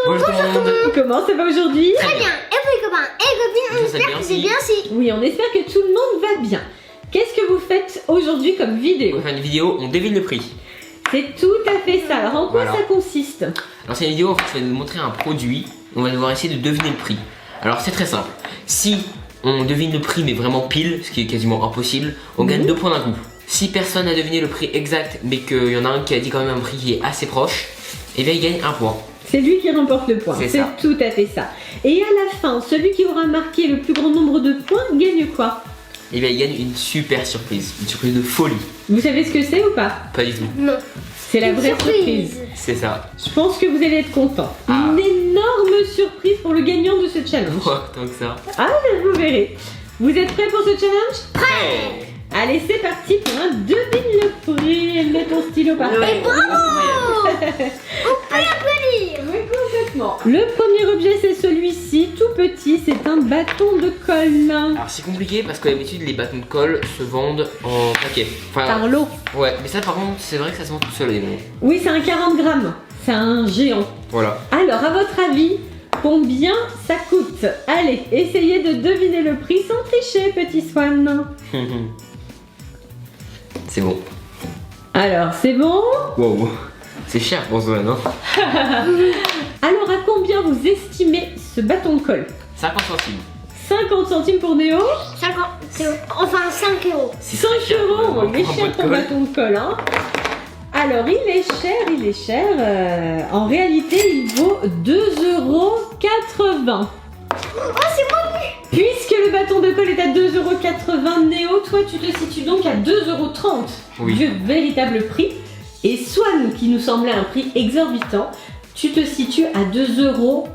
Bonjour tout le monde. Comment ça va aujourd'hui? Très bien. Et vous les copains et copines, on espère que c'est bien aussi. Oui, on espère que tout le monde va bien. Qu'est-ce que vous faites aujourd'hui comme On vidéo? va faire une vidéo, on devine le prix. C'est tout à fait ça. Alors en quoi Voilà. ça consiste? Alors c'est une vidéo, en fait, je vais vous montrer un produit. On va devoir essayer de deviner le prix. Alors c'est très simple. Si on devine le prix mais vraiment pile, ce qui est quasiment impossible, on gagne 2 points d'un coup. Si personne n'a deviné le prix exact mais qu'il y en a un qui a dit quand même un prix qui est assez proche, eh bien il gagne 1 point. C'est lui qui remporte le point. C'est C'est ça. tout à fait ça. Et à la fin, celui qui aura marqué le plus grand nombre de points gagne quoi? Eh bien il gagne une super surprise, une surprise de folie. Vous savez ce que c'est ou pas? Pas du tout. Non. C'est la Une vraie surprise. C'est ça. Je pense que vous allez être content. Ah. Une énorme surprise pour le gagnant de ce challenge. Quoi, tant que ça. Ah, vous verrez. Vous êtes prêts pour ce challenge? Prêt. Allez, c'est parti pour un devine le prix. Mets ton stylo par terre. Et bravo. On peut applaudir. Oui, complètement. Le premier objet, c'est celui-ci, tout petit. C'est un bâton de colle. Alors c'est compliqué parce que d'habitude les bâtons de colle se vendent en paquet. Enfin, Par lot. ouais, mais ça par contre c'est vrai que ça se vend tout seul les bons. Oui, c'est un 40 grammes. C'est un géant. Voilà. Alors, à votre avis, combien ça coûte? Allez, essayez de deviner le prix sans tricher, petit Swan. C'est bon. Alors, c'est bon? Wow. C'est cher pour ce non? Alors, à combien vous estimez ce bâton de colle? 50 centimes. 50 centimes pour Néo? 50, enfin 5 euros. C'est 5 très cher, euros, pour il est un cher pot de ton colle. bâton de colle, hein. Alors, il est cher. En réalité, il vaut 2,80 euros. Oh, c'est bon. Puisque le bâton de colle est à 2,80 euros, Néo, toi, tu te situes donc à 2,30 euros. Oui. Du véritable prix. Et Swan, qui nous semblait un prix exorbitant, tu te situes à 2,20 euros,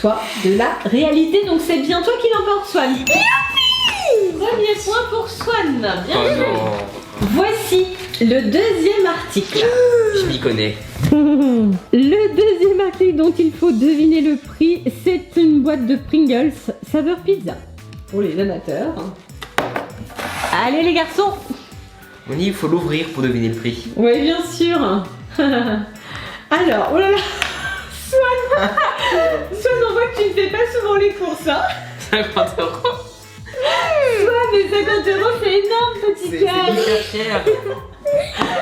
toi, de la réalité. Donc, c'est bien toi qui l'emporte, Swan. Premier point pour Swan. Bien Oh joué. non. Voici le deuxième article. Je m'y connais. Le deuxième article dont il faut deviner le prix, c'est une boîte de Pringles saveur pizza. Pour les amateurs. Allez les garçons. On dit il faut l'ouvrir pour deviner le prix. Oui, bien sûr. Alors, oh là là. Swan, on voit que tu ne fais pas souvent les courses, hein. 50 euros. Swan, mais 50 euros, c'est énorme, petit C'est cœur. hyper cher.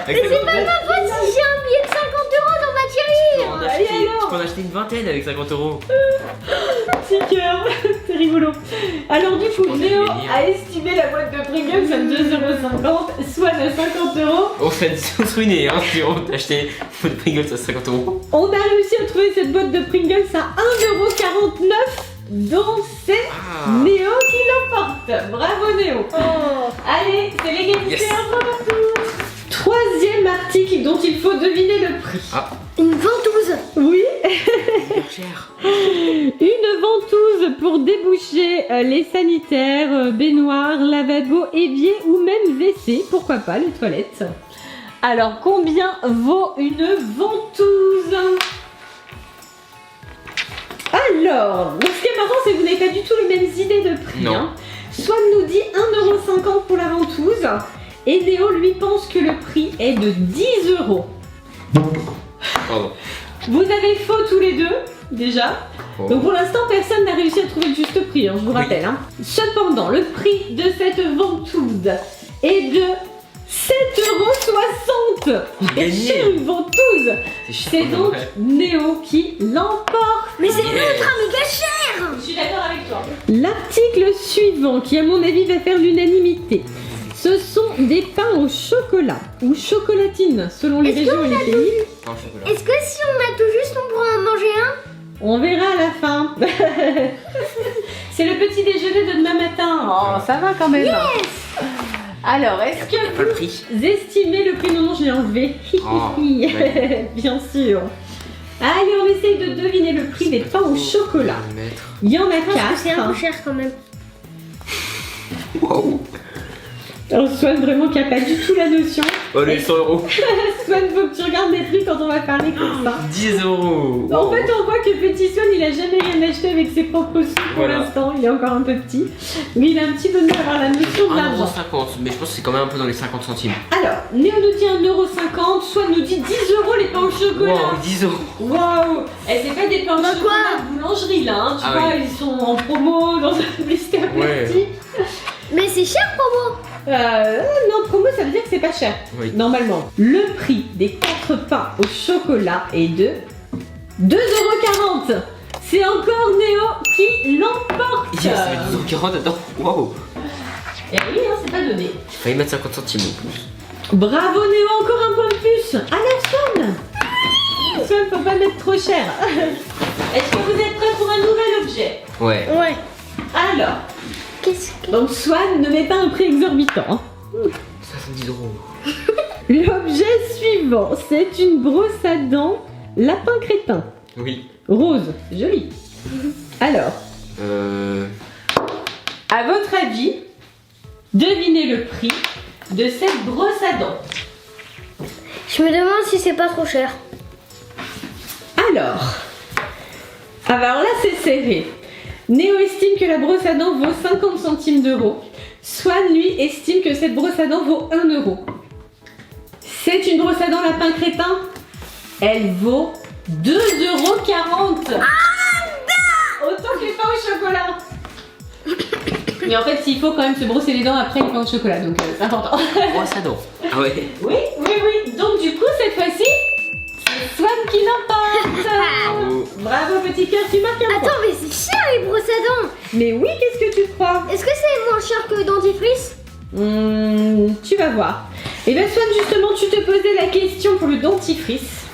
Mais c'est pas ma faute si j'ai un billet de 50 euros dans ma tirelire. Et alors Tu peux en acheter une vingtaine avec 50 euros. Petit cœur, c'est rigolo. Alors du coup, pensais Néo gagner. a estimé la boîte de Pringles à 2,50 €, Swan à 50 euros. On fait tous ruiner hein, si on achetait une Pringles à 50 euros. On a réussi à trouver cette boîte de Pringles à 1,49 €, donc c'est Ah. Néo qui l'emporte. Bravo Néo. Allez, c'est l'égalité, Yes. un point partout. Troisième article dont il faut deviner le prix. Ah, Une ventouse. Oui, hyper cher. une ventouse pour déboucher les sanitaires, baignoires, lavabo, évier ou même WC, pourquoi pas les toilettes. Alors combien vaut une ventouse? Alors, ce qui est marrant c'est que vous n'avez pas du tout les mêmes idées de prix. Non. Hein. Swan nous dit 1,50 € pour la ventouse et Néo lui pense que le prix est de 10 €. Pardon. Vous avez faux tous les deux, déjà. Oh. Donc pour l'instant, personne n'a réussi à trouver le juste prix, hein, je vous rappelle. Hein. Cependant, le prix de cette ventouse est de 7,60 €. J'ai Et gagné. cher une ventouse. C'est cher. C'est pour donc vrai. Néo qui l'emporte. Mais c'est Yeah. ultra méga cher. Je suis d'accord avec toi. L'article suivant, qui à mon avis va faire l'unanimité, ce sont des pains au chocolat ou chocolatine, selon les Est-ce régions et les pays. Pain au chocolat. Est-ce que si on a tout juste, on pourra en manger un? On verra à la fin. C'est le petit déjeuner de demain matin. Oh, ça va quand même. Alors, est-ce Y a pas le prix. que vous estimez le prix? Non, je l'ai enlevé. Oh, ouais. Bien sûr. Allez, on essaye de deviner le prix des pains au chocolat. Mettre. Il y en a Je pense que c'est un peu 4. cher quand même. Wow. Alors Swan vraiment qui a pas du tout la notion. Oh, les 100 euros. Swan, faut que tu regardes les prix quand on va parler comme ça. 10 euros. En fait, on voit que petit Swan, il a jamais rien acheté avec ses propres sous pour Voilà. l'instant. Il est encore un peu petit. Mais il a un petit peu de mal à avoir la notion de l'argent. 1,50€, mais je pense que c'est quand même un peu dans les 50 centimes. Alors, Néo nous dit 1,50€, Swan nous dit 10 euros les pains au chocolat. Wow, 10 euros. Waouh! Eh, c'est pas des pains au Bah chocolat quoi de boulangerie là, hein. Tu Ah vois, oui. ils sont en promo dans un blister Ouais. plastique. Mais c'est cher promo. Non, promo ça veut dire que c'est pas cher. Oui. Normalement, le prix des 4 pains au chocolat est de 2,40€. C'est encore Néo qui l'emporte. Yes, ça fait 10,40€, attends. Waouh. Et oui, hein, c'est pas donné. J'ai failli mettre 50 centimes en plus. Bravo Néo, encore un point de plus. Allez Swan. Swan, faut pas mettre trop cher. Est-ce que vous êtes prêts pour un nouvel objet? Ouais. Ouais. Alors, Qu'est-ce que. donc Swan ne met pas un prix exorbitant. Hein. 70 euros. L'objet suivant, c'est une brosse à dents lapin crétin. Oui. Rose, joli. Alors, à votre avis, devinez le prix de cette brosse à dents. Je me demande si c'est pas trop cher. Alors là c'est serré. Néo estime que la brosse à dents vaut 50 centimes d'euros. Swan, lui, estime que cette brosse à dents vaut 1 euro. C'est une brosse à dents lapin crétin. Elle vaut 2,40 €. Autant que les pains au chocolat. Mais en fait, il faut quand même se brosser les dents après les pains au chocolat, donc c'est important. Brosse à dents. Ah ouais. Oui. Donc du coup, cette fois-ci, c'est Swan qui l'emporte. Bravo. Bravo petit cœur, tu marques un point. Attends, mais c'est cher les brosses à dents. Mais oui, qu'est-ce que tu crois? Est-ce que c'est moins cher que le dentifrice? Tu vas voir. Et bien Swan, justement, tu te posais la question pour le dentifrice.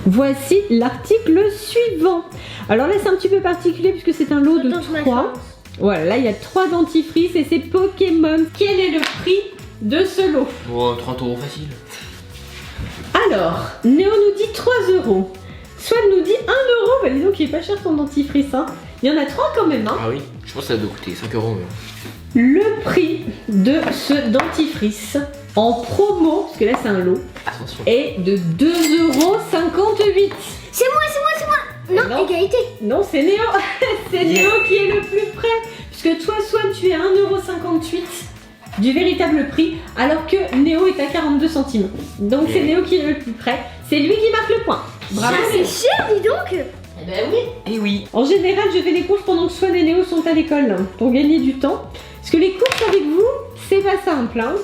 Voici l'article suivant. Alors là, c'est un petit peu particulier puisque c'est un lot de Attends, je 3. m'attends. Voilà, là, il y a 3 dentifrices et c'est Pokémon. Quel est le prix de ce lot? Oh, 30 euros facile. Alors, Néo nous dit 3 €. Swan nous dit 1 €. Bah dis donc, il est pas cher ton dentifrice, hein. Il y en a 3 quand même, hein. Ah oui. Je pense que ça doit coûter 5 euros. Le prix de ce dentifrice en promo, parce que là c'est un lot, Attention. est de 2,58 €. C'est moi. Non, Non. égalité. Non, c'est Néo. C'est Yeah. Néo qui est le plus près. Puisque toi, Swan, tu es à 1,58 € du véritable prix, alors que Néo est à 42 centimes. Donc c'est Néo qui est le plus près. C'est lui qui marque le point. Bravo. Ah, Néo. c'est cher, dis donc. Eh ben oui. Eh oui. En général, je fais les courses pendant que Swan et Néo sont à l'école, hein, pour gagner du temps. Parce que les courses avec vous, c'est pas simple, hein.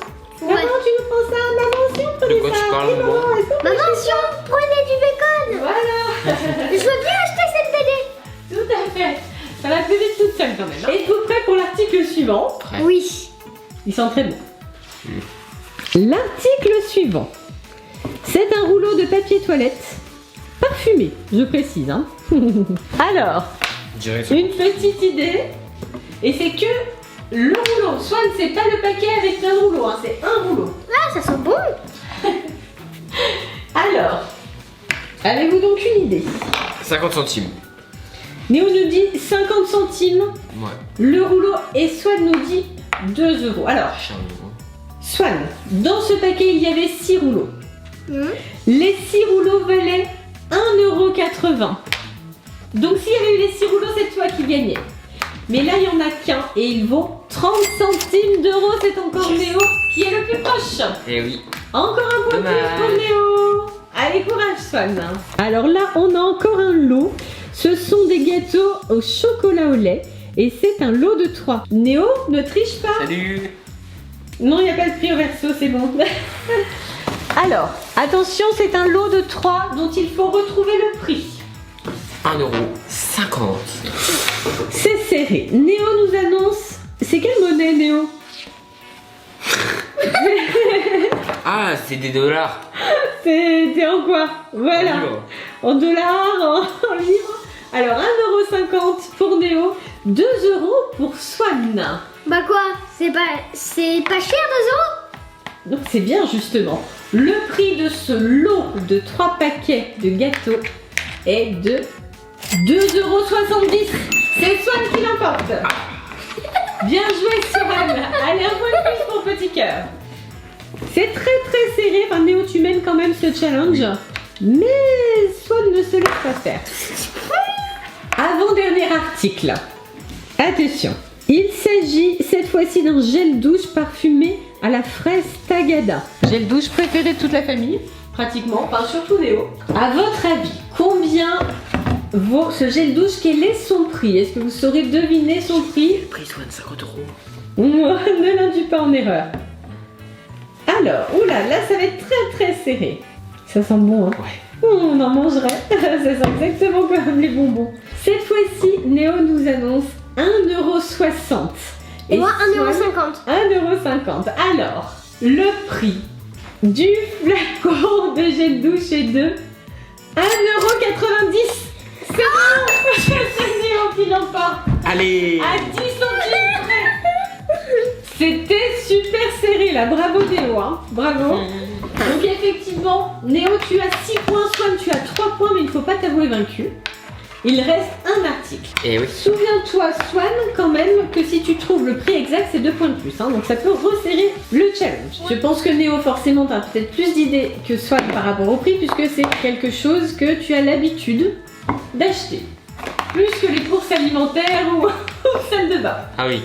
Ouais. Maman, tu nous prends ça? Maman, si on prenait De quoi ça? tu parles, Oui, maman est-ce qu'on peut Maman, acheter si on prenait du bacon. Voilà. Je veux bien acheter cette BD. Tout à fait. Ça va plus vite toute seule quand même. Hein. Êtes-vous prêts pour l'article suivant? Prêt. Oui. Ils sont très bons. L'article suivant. C'est un rouleau de papier toilette parfumé, je précise. Hein. Alors, Direct. une petite idée. Et c'est que le rouleau. Swan, c'est pas le paquet avec plein de rouleaux, hein, c'est un rouleau. Ah, ça sent bon. Alors, avez-vous donc une idée? 50 centimes. Néo nous dit 50 centimes Ouais. le rouleau et Swan nous dit 2 €. Alors, Cher euro. Swan, dans ce paquet il y avait 6 rouleaux. Les 6 rouleaux valaient 1,80 €. Donc s'il y avait eu les 6 rouleaux, c'est toi qui gagnais. Mais là, il n'y en a qu'un et il vaut 30 centimes d'euros. C'est encore Néo qui est le plus proche. Eh oui. Encore un point de plus Dommage. pour Néo. Allez, courage, Swan. Alors là, on a encore un lot. Ce sont des gâteaux au chocolat au lait. Et c'est un lot de 3. Néo, ne triche pas. Salut. Non, il n'y a pas de prix au verso, c'est bon. Alors, attention, c'est un lot de 3 dont il faut retrouver le prix. 1,50 €. C'est serré. Néo nous annonce... C'est quelle monnaie, Néo? Ah, c'est des dollars. C'était en quoi? Voilà. Livre. En dollars, en livres. Alors 1,50 € pour Néo, 2 € pour Swan. Bah quoi? C'est pas cher 2 €? Donc c'est bien justement. Le prix de ce lot de 3 paquets de gâteaux est de 2,70 €. C'est Swan qui l'emporte. Bien joué, Swan. Allez, un point de plus pour Petit Cœur. C'est très serré. Enfin, Néo, tu mènes quand même ce challenge. Mais Swan ne se laisse pas faire. Avant-dernier article. Attention. Il s'agit cette fois-ci d'un gel douche parfumé à la fraise Tagada. Gel douche préféré de toute la famille, pratiquement, enfin surtout Néo. À votre avis, combien vaut ce gel douche? Quel est son prix? Est-ce que vous saurez deviner son prix? Le prix soit de 50 €. Ne l'induis pas en erreur. Alors, oula, là ça va être très serré. Ça sent bon, hein? Ouais. On en mangerait. Ça sent exactement comme les bonbons. Cette fois-ci, Néo nous annonce 1,60 €. Et moi, Swan, 1,50 €. 1,50 €. Alors, le prix du flacon de gel douche est de 1,90 €. C'est bon. C'est Néo qui l'emporte. Allez. À 10 centimes près. C'était super serré là. Bravo Néo, hein. Bravo. Donc effectivement, Néo, tu as 6 points. Swan, tu as 3 points, mais il ne faut pas t'avouer vaincu. Il reste un article. Et oui. Souviens-toi, Swan, quand même, que si tu trouves le prix exact, c'est 2 points de plus. Hein, donc ça peut resserrer le challenge. Je pense que Néo, forcément, tu as peut-être plus d'idées que Swan par rapport au prix, puisque c'est quelque chose que tu as l'habitude d'acheter. Plus que les courses alimentaires ou celles de bain. Ah oui.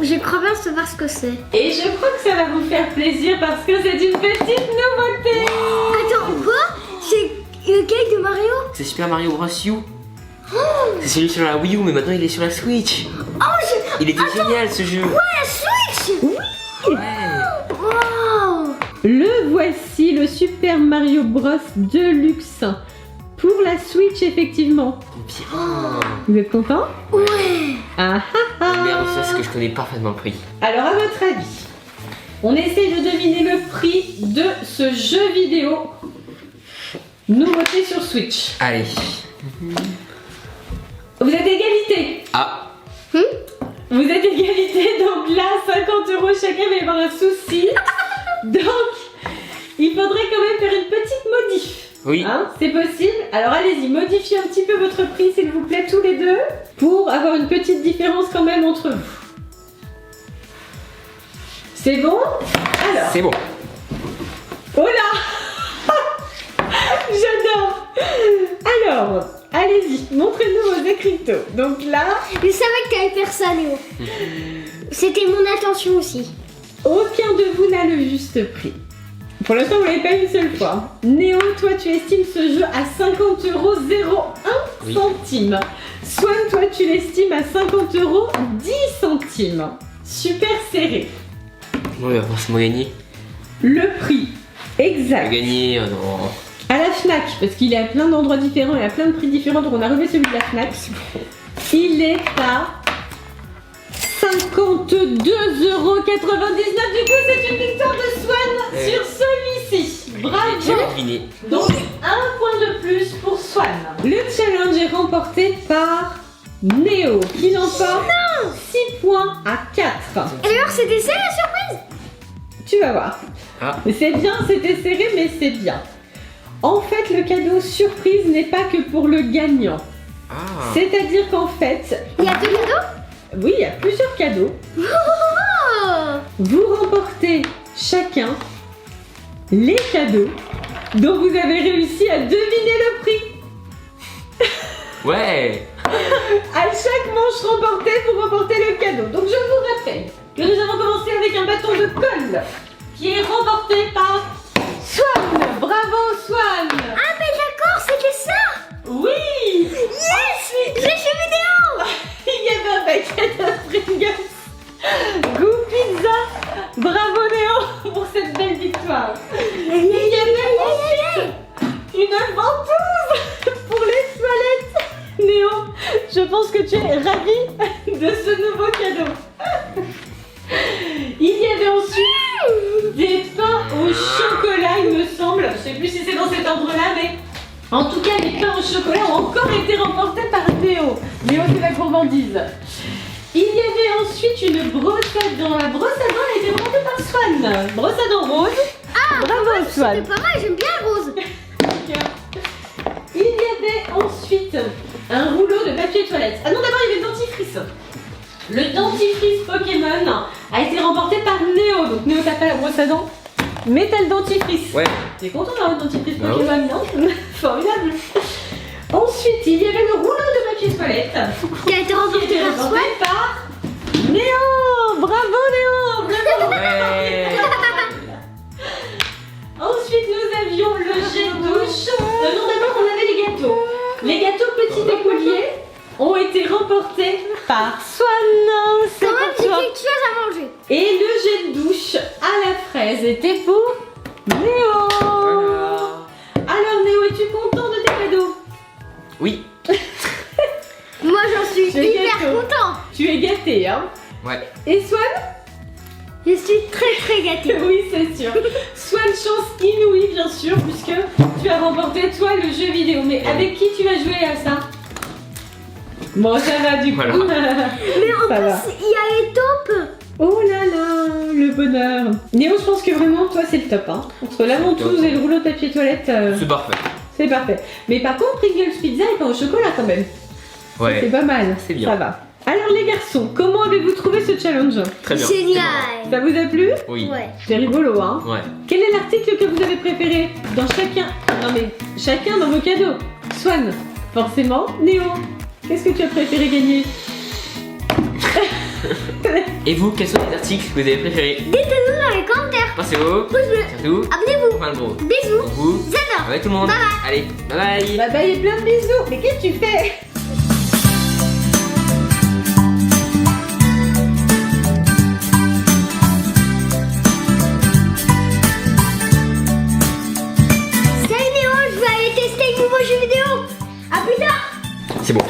Je crois bien savoir ce que c'est. Et je crois que ça va vous faire plaisir parce que c'est une petite nouveauté. Attends, quoi? C'est le cake de Mario? C'est Super Mario Bros. U. C'est celui sur la Wii U, mais maintenant il est sur la Switch. Il était génial ce jeu. La Switch! Ouais. Wow! Le voici, le Super Mario Bros Deluxe. Pour la Switch, effectivement. Bien. Vous êtes content? Ouais! Ah ah ah. Merde, ça c'est que je connais parfaitement le prix. Alors, à votre avis, on essaye de deviner le prix de ce jeu vidéo. Nouveauté sur Switch. Allez. Vous êtes égalité. Ah. Vous êtes égalité, donc là, 50 € chacun, il va y avoir un souci. Donc, il faudrait quand même faire une petite modif. Oui. Hein, c'est possible. Alors allez-y, modifiez un petit peu votre prix, s'il vous plaît, tous les deux, pour avoir une petite différence quand même entre vous. C'est bon? Alors. C'est bon. Oh là. J'adore. Alors, allez-y, montrez-nous vos écriteaux. Donc là, Je savais que t'allais faire ça, Léo. C'était mon intention aussi. aucun de vous n'a le juste prix. Pour l'instant, vous l'avez pas une seule fois. Néo, toi, tu estimes ce jeu à 50,01 centime. Swan, toi, tu l'estimes à 50,10 centimes. Super serré. Bon, il va forcément gagner. Le prix exact Gagner, non. à la Fnac, parce qu'il est à plein d'endroits différents, il a plein de prix différents, donc on a relevé celui de la Fnac. Il est à 52,99 €. Du coup, c'est une victoire de Swan sur celui-ci. J'ai Bravo. deviné. Donc, un point de plus pour Swan. Le challenge est remporté par Néo, qui l'emporte 6 points à 4. Et alors, c'était ça la surprise? Tu vas voir. Ah. C'est bien, c'était serré, mais c'est bien. En fait, le cadeau surprise n'est pas que pour le gagnant. Ah. C'est-à-dire qu'en fait, Il y a deux cadeaux? oui, il y a plusieurs cadeaux. Oh! Vous remportez chacun les cadeaux dont vous avez réussi à deviner le prix. Ouais. À chaque manche remportée, vous remportez le cadeau. Donc je vous rappelle que nous avons commencé avec un bâton de colle qui est remporté par Swan. Bravo Swan. Ah, mais d'accord, c'était ça! Oui. Yes! J'ai chez vidéo! Il y avait un paquet de Pringles. Goût pizza. Bravo Néo pour cette belle victoire. Il y avait ensuite une ventouse pour les toilettes. Néo, je pense que tu es ravi de ce nouveau cadeau. Il y avait ensuite des pains au chocolat, il me semble. Je sais plus si c'est dans cet ordre-là, mais en tout cas, les pains au chocolat ont encore été remportés par Néo. Néo, c'est la gourmandise. Il y avait ensuite une brosse à dents. La brosse à dents a été remportée par Swan. Brosse à dents rose. Ah, Bravo Swan. c'est pas mal, j'aime bien le rose. Il y avait ensuite un rouleau de papier toilette. Ah non, d'abord il y avait le dentifrice. Le dentifrice Pokémon a été remporté par Néo. Donc Néo, t'as pas la brosse à dents, mais t'as le dentifrice. Ouais. T'es content d'avoir le dentifrice Bah Pokémon, non? Formidable. Ensuite, il y avait le rouleau de papier toilette Qui a été qui a remporté été par remporté Swan. par Néo. Bravo Néo, vraiment. Ouais. Ensuite, nous avions le jet de douche. Non, d'abord, on avait les gâteaux. Les gâteaux petits écoliers ont été remportés par Swan. C'est Quand même, pour j'ai toi. quelque chose à manger. Et le jet de douche à la fraise était pour Néo. Voilà. Alors Néo, es-tu content de tes cadeaux? Oui. Moi, j'en suis J'ai hyper gâteau. content. Tu es gâté, hein? Ouais. Et Swan? Je suis très gâtée. Oui, c'est sûr. Swan, chance inouïe, bien sûr, puisque tu as remporté toi le jeu vidéo. Mais avec qui tu vas jouer à ça? Bon, ça va du coup. Voilà. Mais en Ça va. plus, il y a les taupes. Oh là là, le bonheur. Néo, je pense que vraiment, toi, c'est le top. Hein. Entre la ventouse et le rouleau de papier toilette, C'est parfait. c'est parfait. Mais par contre, Pringles Pizza est pas au chocolat quand même. C'est Ouais. pas mal. C'est bien. Ça va. Alors les garçons, comment avez-vous trouvé ce challenge? Très bien. Génial. Ça vous a plu? Oui. Ouais. C'est rigolo, hein? Ouais. Quel est l'article que vous avez préféré dans chacun? Non mais chacun dans vos cadeaux. Swan, forcément. Néo, qu'est-ce que tu as préféré gagner? Et vous, quels sont les articles que vous avez préférés? Dites-le dans les commentaires. Pensez-vous. Pouce bleu. Surtout. Abonnez-vous. Enfin le gros. Bisous. Pour vous. J'adore. Avec tout le monde. Bye Allez. Bye bye. Bye bye et plein de bisous. Mais qu'est-ce que tu fais? Salut Néo, je vais aller tester le nouveau jeu vidéo. A plus tard. C'est bon.